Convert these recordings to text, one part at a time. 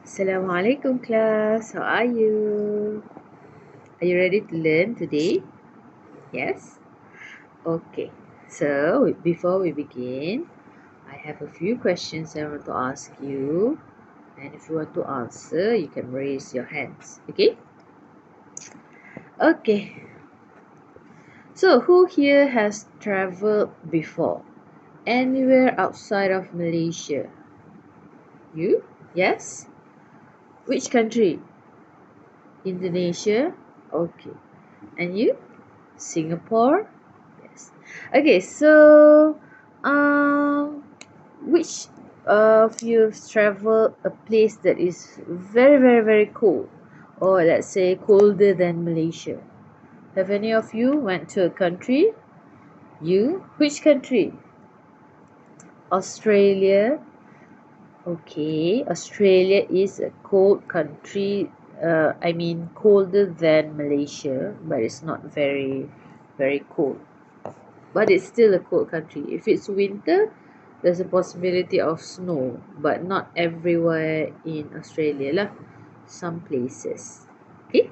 Assalamu alaikum class, how are you? Are you ready to learn today? Yes? Okay, so before we begin, I have a few questions I want to ask you, and if you want to answer, you can raise your hands, okay? Okay, so who here has traveled before? Anywhere outside of Malaysia? You? Yes? Which country? Indonesia? Okay. And you? Singapore? Yes. Okay, so which of you've traveled a place that is very cold, or let's say colder than Malaysia? Have any of you went to a country? You? Which country? Australia. Okay, Australia is a cold country. I mean colder than Malaysia, but it's not very cold. But it's still a cold country. If it's winter, there's a possibility of snow, but not everywhere in Australia lah. Some places. Okay.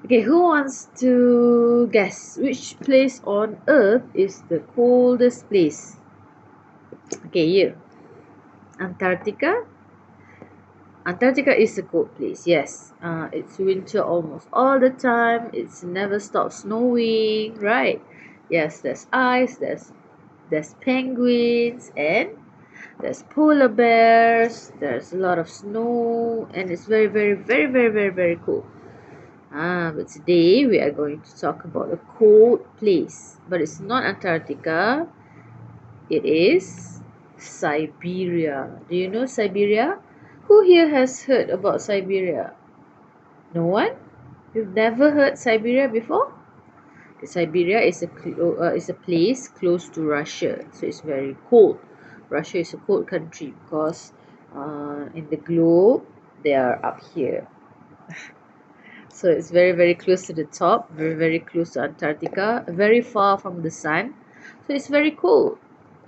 Okay, who wants to guess which place on earth is the coldest place? Okay, you. Antarctica. Antarctica is a cold place, yes. It's winter almost all the time. It's never stops snowing, right? Yes, there's ice, there's penguins, and there's polar bears. There's a lot of snow, and it's very cold. But today we are going to talk about a cold place, but it's not Antarctica. It is Siberia. Do you know Siberia? Who here has heard about Siberia? No one? You've never heard Siberia before? Siberia is a place close to Russia, so it's very cold. Russia is a cold country because in the globe they are up here, so it's very close to the top, very close to Antarctica, very far from the sun, so it's very cold.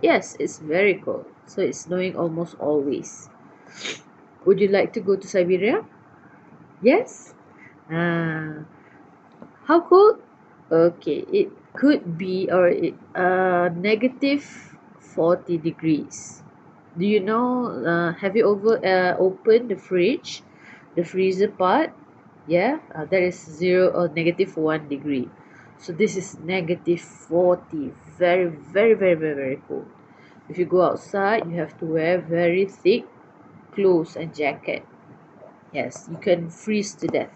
Yes, it's very cold. So it's snowing almost always. Would you like to go to Siberia? Yes. How cold? Okay, it could be or it negative 40 degrees. Do you know? Have you opened the fridge, the freezer part? Yeah, that is 0 or negative 1 degree. So this is negative 40. Very cold. If you go outside, you have to wear very thick clothes and jacket. Yes, you can freeze to death.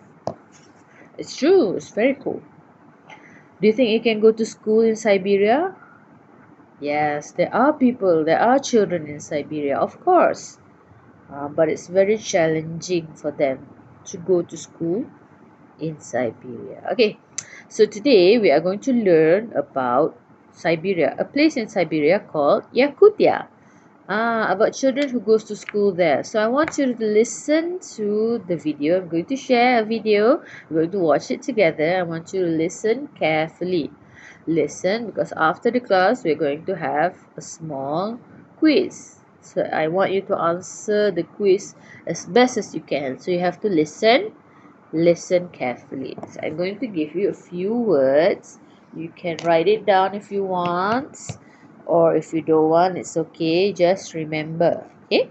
It's true. It's very cold. Do you think you can go to school in Siberia? Yes, there are children in Siberia, of course. But it's very challenging for them to go to school in Siberia. Okay, so today we are going to learn about Siberia, a place in Siberia called Yakutia. About children who goes to school there. So I want you to listen to the video. I'm going to share a video. We're going to watch it together. I want you to listen carefully. Listen, because after the class we're going to have a small quiz. So I want you to answer the quiz as best as you can. So you have to listen carefully. So I'm going to give you a few words. You can write it down if you want, or if you don't want, it's okay. Just remember. Okay,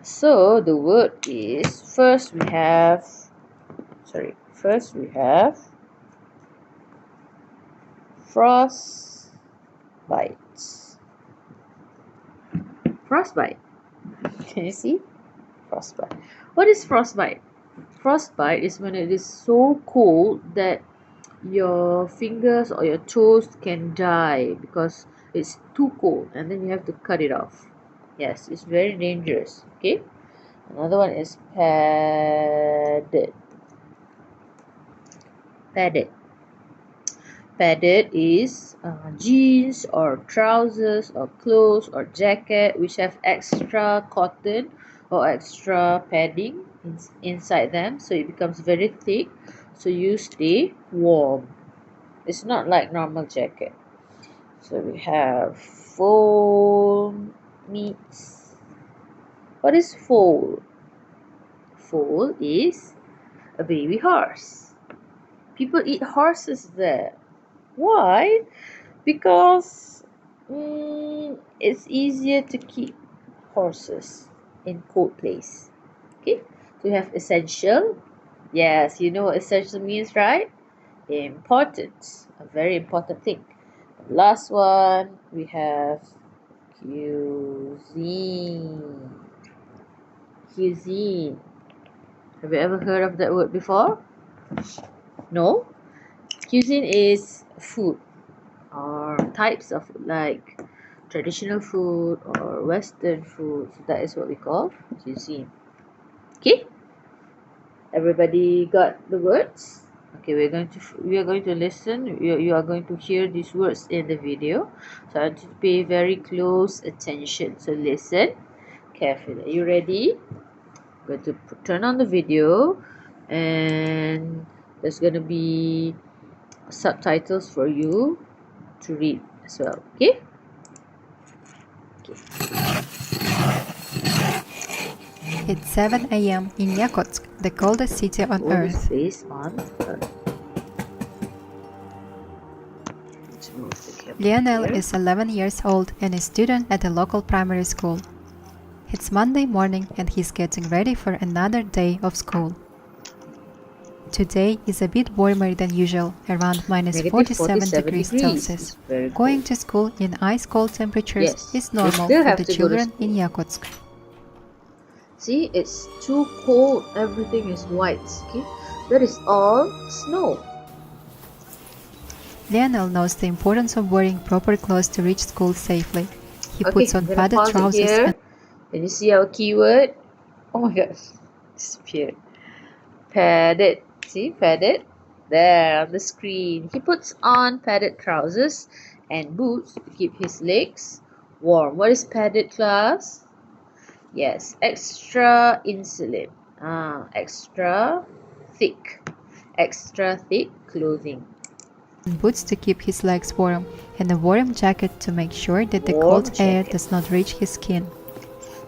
so the word is first we have frostbite. Frostbite. Can you see? Frostbite. What is frostbite? Frostbite is when it is so cold that your fingers or your toes can die because it's too cold, and then you have to cut it off. Yes, it's very dangerous. Okay, another one is padded. Padded is jeans or trousers or clothes or jacket which have extra cotton or extra padding inside them, so it becomes very thick, so you stay warm. It's not like normal jacket. So we have full meats, What is foal? Foal is a baby horse. People eat horses there. Why? Because it's easier to keep horses in cold place. Okay, so we have essential. Yes, you know what essential means, right? Important, a very important thing. Last one, we have cuisine. Cuisine. Have you ever heard of that word before? No? Cuisine is food or types of food, like traditional food or Western food. So that is what we call cuisine. Okay? Everybody got the words? Okay, we are going to listen. You are going to hear these words in the video. So I want you to pay very close attention. So listen carefully. Are you ready? I'm going to turn on the video, and there's going to be subtitles for you to read as well. Okay? It's 7 a.m. in Yakutsk, the coldest city on Earth. Place on Earth. Lionel is 11 years old and a student at a local primary school. It's Monday morning and he's getting ready for another day of school. Today is a bit warmer than usual, around minus 47 degrees Celsius. Going to school in ice-cold temperatures is normal for the children in Yakutsk. See, it's too cold. Everything is white. Okay, that is all snow. Lionel knows the importance of wearing proper clothes to reach school safely. He puts on padded trousers and... Can you see our keyword? Oh my gosh, disappeared. Padded. See, padded. There on the screen. He puts on padded trousers and boots to keep his legs warm. What is padded, class? Yes, extra insulin. Extra thick clothing. Boots to keep his legs warm, and a warm jacket to make sure that the cold air does not reach his skin.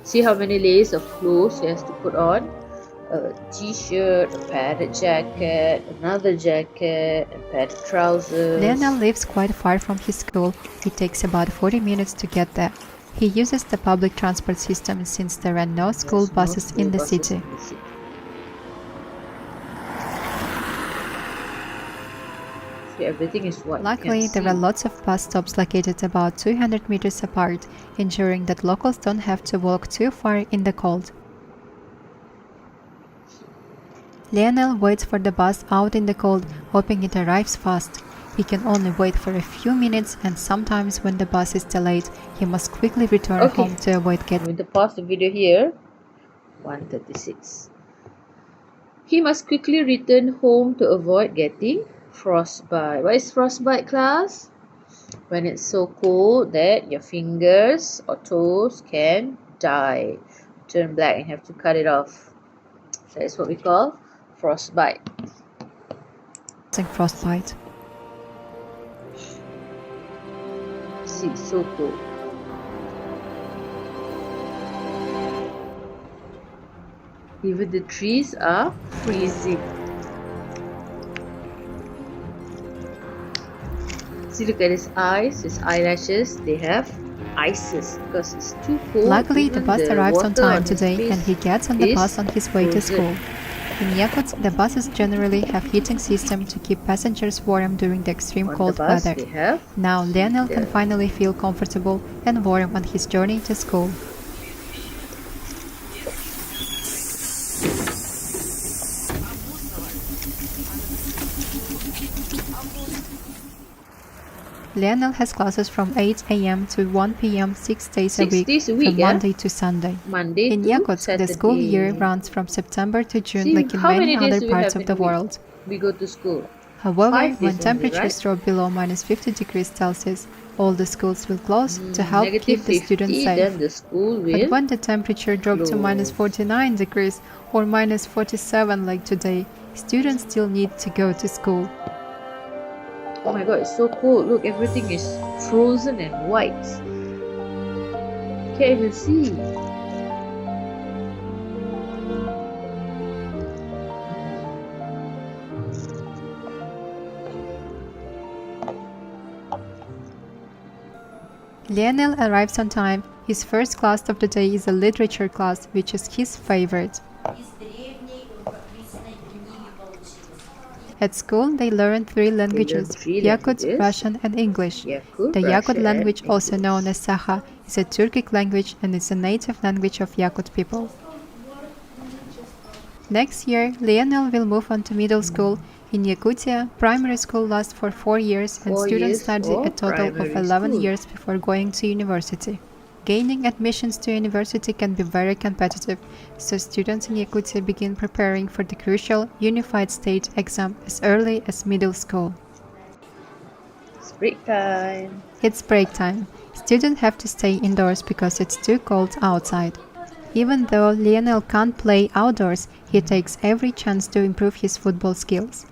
See how many layers of clothes he has to put on? A t-shirt, a padded jacket, another jacket, and padded trousers. Lionel lives quite far from his school. It takes about 40 minutes to get there. He uses the public transport system since there are no school buses in the city. Everything is white. Luckily, there are lots of bus stops located about 200 meters apart, ensuring that locals don't have to walk too far in the cold. Lionel waits for the bus out in the cold, hoping it arrives fast. He can only wait for a few minutes, and sometimes when the bus is delayed, he must quickly return home to avoid getting... I'm going to pause the video here. 1:36. He must quickly return home to avoid getting frostbite. What is frostbite, class? When it's so cold that your fingers or toes can die, turn black, and have to cut it off. That is what we call frostbite. Frostbite. See, so cold. Even the trees are freezing. See, look at his eyes, his eyelashes, they have ices because it's too cold. Luckily, the bus arrives on time today and he gets on the bus on his way to school. In Yakutsk, the buses generally have heating system to keep passengers warm during the extreme cold weather. Now, Lionel can finally feel comfortable and warm on his journey to school. Lionel has classes from 8 a.m. to 1 p.m. 6 days a week, from Monday to Sunday. In Yakutsk, the school year runs from September to June, like in many other parts of the world. We go to school. However, when temperatures drop below minus 50 degrees Celsius, all the schools will close to help keep the students safe. But when the temperature drops to minus 49 degrees or minus 47 like today, students still need to go to school. Oh my god, it's so cold. Look, everything is frozen and white. Can't even see. Lionel arrives on time. His first class of the day is a literature class, which is his favorite. At school, they learn 3 languages, Yakut, Russian, and English. The Yakut language, also known as Sakha, is a Turkic language and is a native language of Yakut people. Next year, Lionel will move on to middle school. In Yakutia, primary school lasts for 4 years and students study a total of 11 years before going to university. Gaining admissions to university can be very competitive, so students in Yakutia begin preparing for the crucial Unified State exam as early as middle school. It's break time. It's break time. Students have to stay indoors because it's too cold outside. Even though Lionel can't play outdoors, he takes every chance to improve his football skills.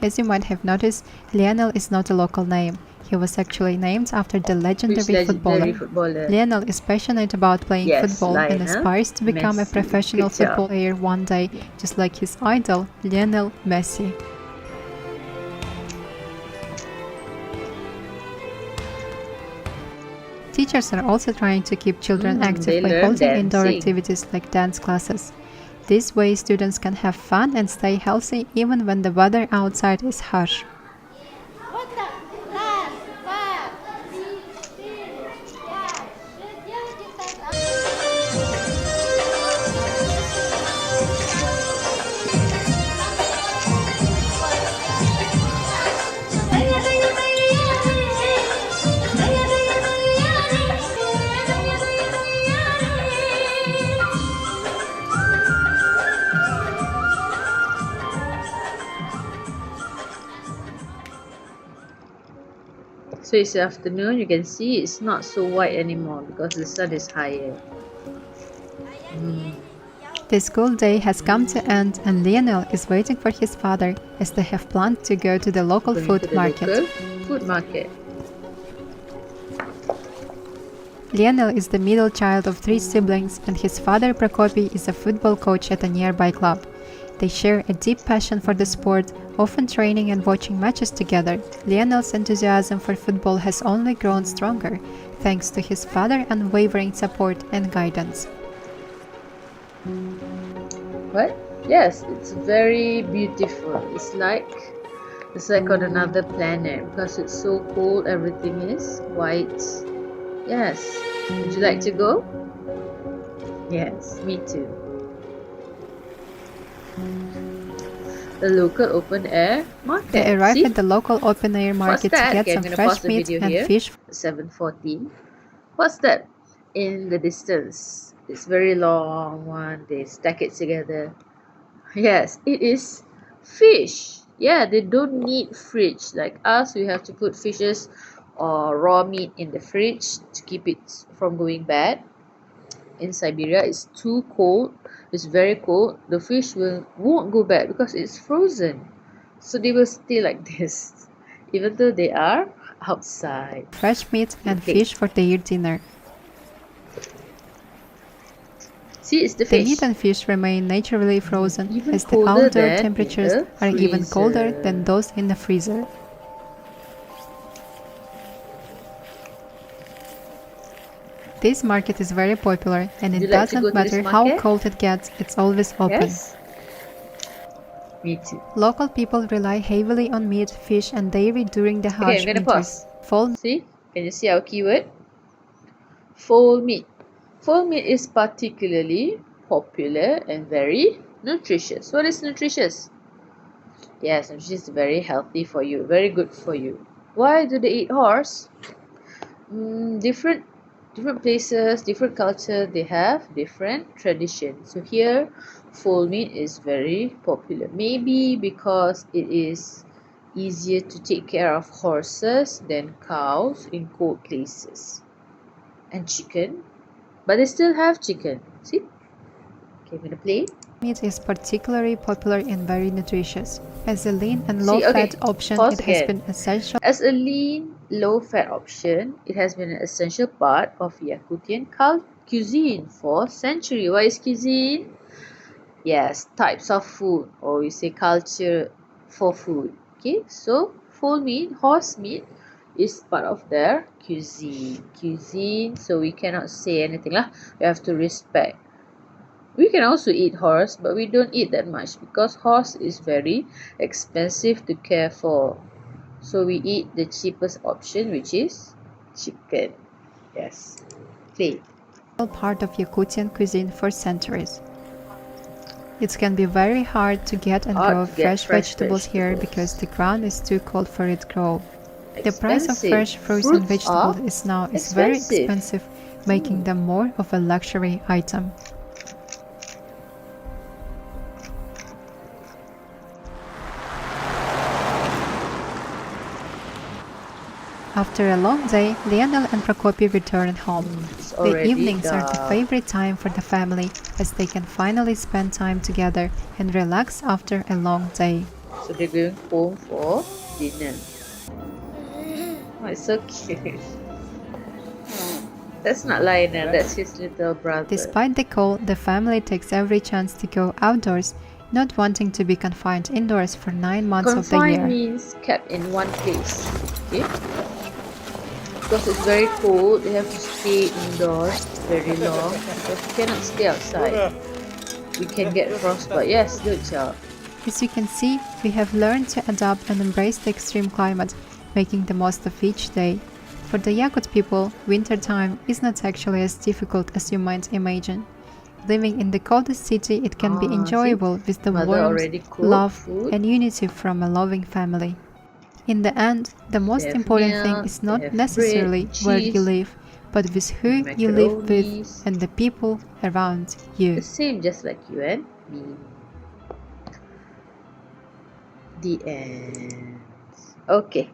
As you might have noticed, Lionel is not a local name. He was actually named after the legendary footballer. Lionel is passionate about playing football and aspires to become a professional football player one day, just like his idol, Lionel Messi. Teachers are also trying to keep children active by holding indoor activities like dance classes. This way, students can have fun and stay healthy even when the weather outside is harsh. So it's afternoon, you can see it's not so white anymore because the sun is higher. The school day has come to end and Lionel is waiting for his father as they have planned to go to the local food market. Lionel is the middle child of 3 siblings and his father Prokopi is a football coach at a nearby club. They share a deep passion for the sport, often training and watching matches together. Lionel's enthusiasm for football has only grown stronger, thanks to his father's unwavering support and guidance. What? Yes, it's very beautiful. It's like on another planet because it's so cold, everything is white. Yes. Would you like to go? Yes, me too. The local open-air market. They arrive at the local open-air market to get some fresh meat and fish. 7:14. What's that in the distance? It's very long one. They stack it together. Yes, it is fish. Yeah, they don't need fridge like us. We have to put fishes or raw meat in the fridge to keep it from going bad. In Siberia, it's too cold. It's very cold. The fish won't go bad because it's frozen. So they will stay like this, even though they are outside. Fresh meat and fish for their dinner. See, it's the fish. The meat and fish remain naturally frozen as the outdoor temperatures are even colder than those in the freezer. This market is very popular and it doesn't matter how cold it gets, it's always open. Yes? Me too. Local people rely heavily on meat, fish and dairy during the harsh winters. See? Can you see our keyword? Fall meat. Fall meat is particularly popular and very nutritious. What is nutritious? Yes, nutritious is very healthy for you, very good for you. Why do they eat horse? Different places, different culture, they have different traditions. So here, foal meat is very popular. Maybe because it is easier to take care of horses than cows in cold places. And chicken, but they still have chicken. See? Okay, I'm gonna play. Meat is particularly popular and very nutritious. As a lean and low-fat option, it has been essential. As a lean, low-fat option, it has been an essential part of Yakutian cuisine for centuries. What is cuisine? Yes, types of food, or you say culture for food. Okay, so foal meat, horse meat, is part of their cuisine, so we cannot say anything lah. We have to respect. We can also eat horse, but we don't eat that much because horse is very expensive to care for. So we eat the cheapest option, which is chicken. Yes. Play. Part of Yakutian cuisine for centuries. It can be very hard to get and grow fresh vegetables here because the ground is too cold for it to grow. The price of fresh fruits and vegetables is very expensive, making them more of a luxury item. After a long day, Lionel and Prokopy return home. The evenings are the favorite time for the family, as they can finally spend time together and relax after a long day. So they're going home for dinner. Oh, it's so cute. That's not Lionel, that's his little brother. Despite the cold, the family takes every chance to go outdoors, not wanting to be confined indoors for 9 months of the year. Confined means kept in one place. Okay? Because it's very cold, they have to stay indoors very long because we cannot stay outside. We can get frostbite. Yes, good job. As you can see, we have learned to adapt and embrace the extreme climate, making the most of each day. For the Yakut people, winter time is not actually as difficult as you might imagine. Living in the coldest city, it can be enjoyable with the warmth, love, and unity from a loving family. In the end, the most important thing is not necessarily where you live, but with who you live with and the people around you. The same, just like you and me. The end. Okay.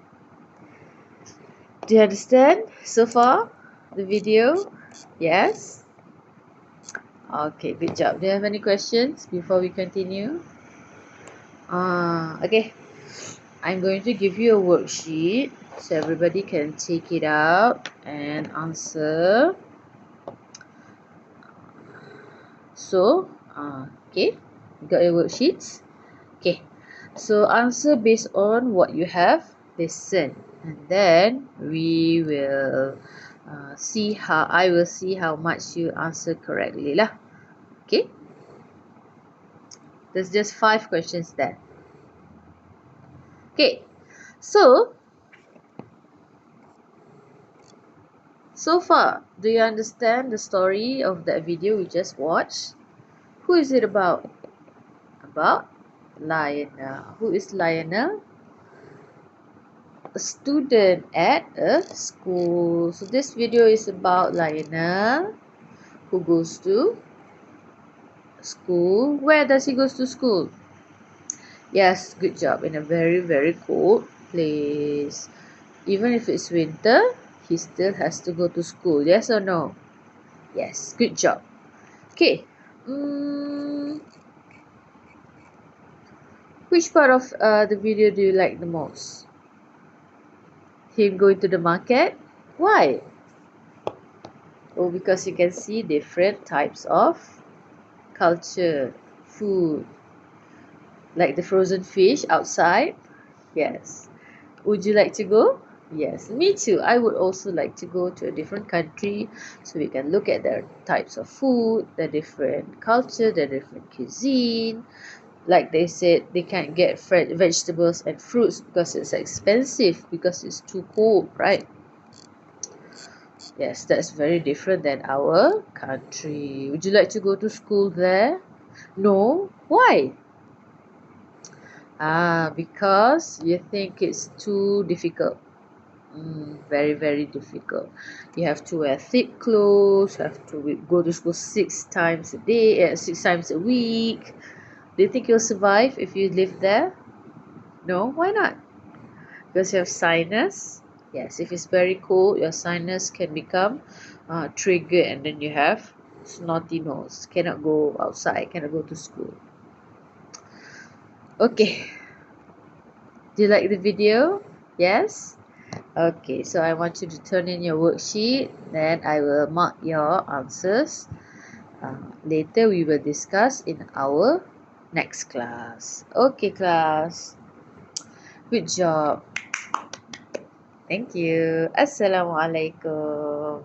Do you understand so far the video? Yes? Okay, good job. Do you have any questions before we continue? Okay. I'm going to give you a worksheet so everybody can take it out and answer. So, okay, you got your worksheets? Okay, so answer based on what you have listened, and then we will I will see how much you answer correctly lah. Okay, there's just 5 questions there. Okay, so far, do you understand the story of that video we just watched? Who is it about? About Lionel. Who is Lionel? A student at a school. So this video is about Lionel, who goes to school. Where does he go to school? Yes, good job. In a very, very cold place. Even if it's winter, he still has to go to school. Yes or no? Yes, good job. Okay. Which part of the video do you like the most? Him going to the market? Why? Oh, because you can see different types of culture, food. Like the frozen fish outside? Yes. Would you like to go? Yes, me too. I would also like to go to a different country so we can look at their types of food, their different culture, their different cuisine. Like they said, they can't get fresh vegetables and fruits because it's expensive, because it's too cold, right? Yes, that's very different than our country. Would you like to go to school there? No? Why? Because you think it's too difficult. Very, very difficult. You have to wear thick clothes, you have to go to school 6 times a day, 6 times a week. Do you think you'll survive if you live there? No? Why not? Because you have sinus. Yes, if it's very cold, your sinus can become triggered, and then you have snotty nose. Cannot go outside, cannot go to school. Okay. Do you like the video? Yes? Okay, so I want you to turn in your worksheet. Then I will mark your answers. Later we will discuss in our next class. Okay, class. Good job. Thank you. Assalamualaikum.